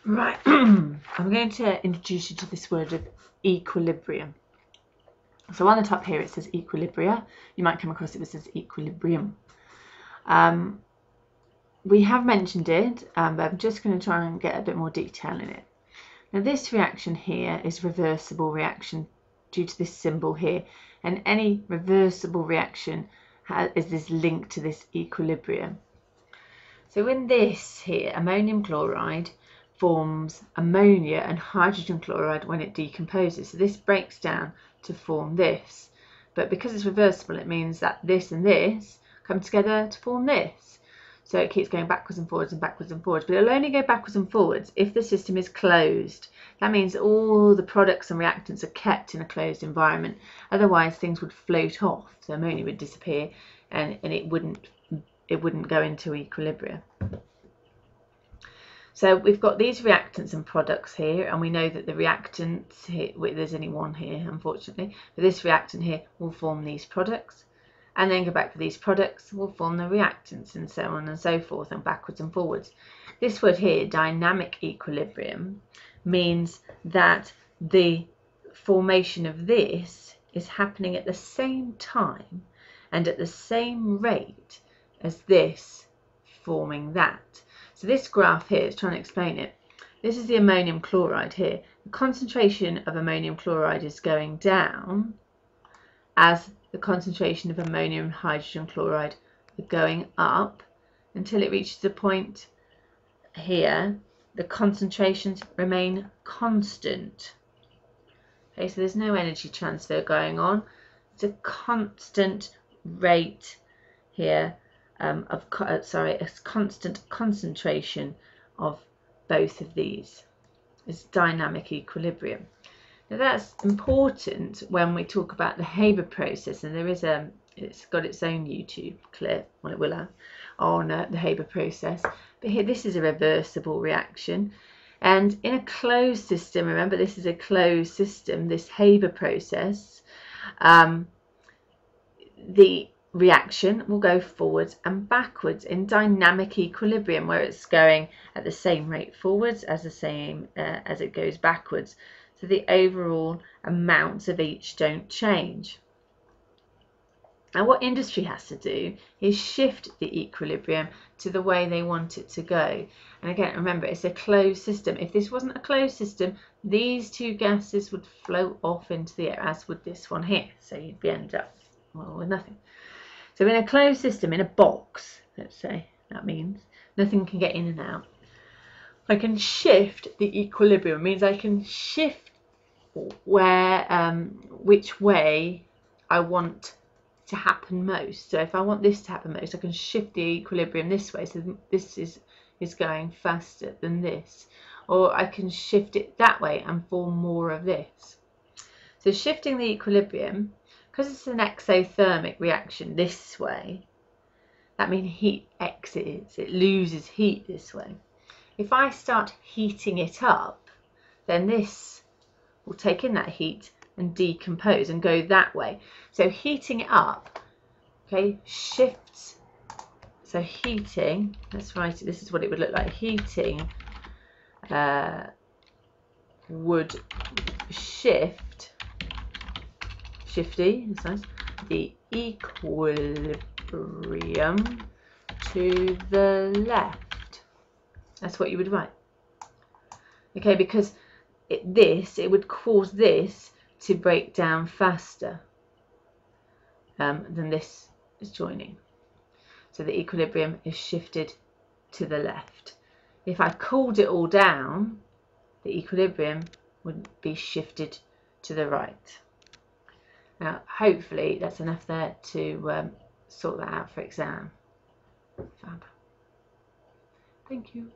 Right, I'm going to introduce you to this word of equilibrium. So on the top here it says equilibria. You might come across it as equilibrium. We have mentioned it, but I'm just going to try and get a bit more detail in it. Now this reaction here is reversible reaction due to this symbol here, and any reversible reaction is this link to this equilibrium. So in this here, ammonium chloride forms ammonia and hydrogen chloride when it decomposes. So this breaks down to form this. But because it's reversible, it means that this and this come together to form this. So it keeps going backwards and forwards and backwards and forwards. But it'll only go backwards and forwards if the system is closed. That means all the products and reactants are kept in a closed environment. Otherwise, things would float off. So ammonia would disappear and it wouldn't go into equilibrium. So we've got these reactants and products here, and we know that the reactants here, there's only one here unfortunately, but this reactant here will form these products, and then go back to these products will form the reactants, and so on and so forth, and backwards and forwards. This word here, dynamic equilibrium, means that the formation of this is happening at the same time and at the same rate as this forming that. So this graph here is trying to explain it. This is the ammonium chloride here. The concentration of ammonium chloride is going down as the concentration of ammonium and hydrogen chloride are going up until it reaches the point here. The concentrations remain constant. Okay, so there's no energy transfer going on. It's a constant rate here a constant concentration of both of these. It's dynamic equilibrium. Now that's important when we talk about the Haber process, and there is it's got its own YouTube clip, well it will have, on the Haber process. But here this is a reversible reaction, and in a closed system, remember this is a closed system, this Haber process, the reaction will go forwards and backwards in dynamic equilibrium, where it's going at the same rate forwards as as it goes backwards. So the overall amounts of each don't change. Now what industry has to do is shift the equilibrium to the way they want it to go. And again, remember, it's a closed system. If this wasn't a closed system, these two gases would float off into the air, as would this one here. So you'd end up, well, with nothing. So in a closed system, in a box, let's say, that means nothing can get in and out. I can shift the equilibrium. It means I can shift which way I want to happen most. So if I want this to happen most, I can shift the equilibrium this way. So this is going faster than this. Or I can shift it that way and form more of this. So shifting the equilibrium, because it's an exothermic reaction this way, that means heat exits, it loses heat this way. If I start heating it up, then this will take in that heat and decompose and go that way. So heating it up, okay, shifts. So heating, let's write it, this is what it would look like. Heating would shifty, the equilibrium to the left. That's what you would write. Okay, because it would cause this to break down faster than this is joining. So the equilibrium is shifted to the left. If I cooled it all down, the equilibrium would be shifted to the right. Now, hopefully that's enough there to sort that out for exam. Fab. Thank you.